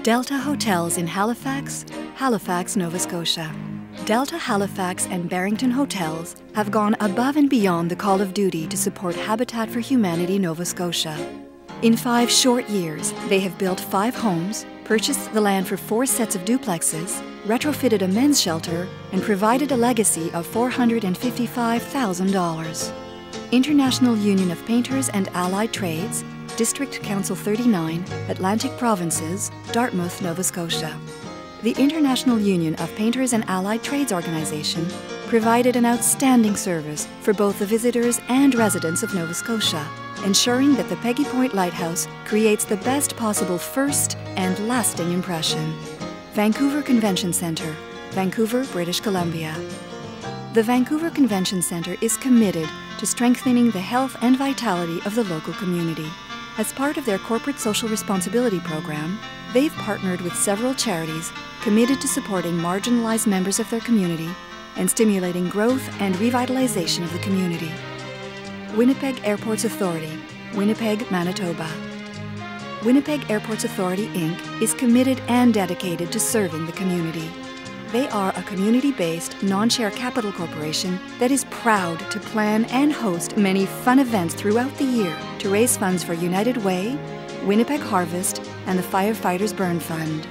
Delta Hotels in Halifax, Halifax, Nova Scotia. Delta Halifax and Barrington Hotels have gone above and beyond the call of duty to support Habitat for Humanity Nova Scotia. In 5 short years, they have built 5 homes, purchased the land for 4 sets of duplexes, retrofitted a men's shelter, and provided a legacy of $455,000. International Union of Painters and Allied Trades, District Council 39, Atlantic Provinces, Dartmouth, Nova Scotia. The International Union of Painters and Allied Trades organization provided an outstanding service for both the visitors and residents of Nova Scotia, ensuring that the Peggy Point Lighthouse creates the best possible first and lasting impression. Vancouver Convention Centre, Vancouver, British Columbia. The Vancouver Convention Centre is committed to strengthening the health and vitality of the local community. As part of their corporate social responsibility program, they've partnered with several charities committed to supporting marginalized members of their community and stimulating growth and revitalization of the community. Winnipeg Airports Authority, Winnipeg, Manitoba. Winnipeg Airports Authority, Inc. is committed and dedicated to serving the community. They are a community-based, non-share capital corporation that is proud to plan and host many fun events throughout the year to raise funds for United Way, Winnipeg Harvest, and the Firefighters Burn Fund.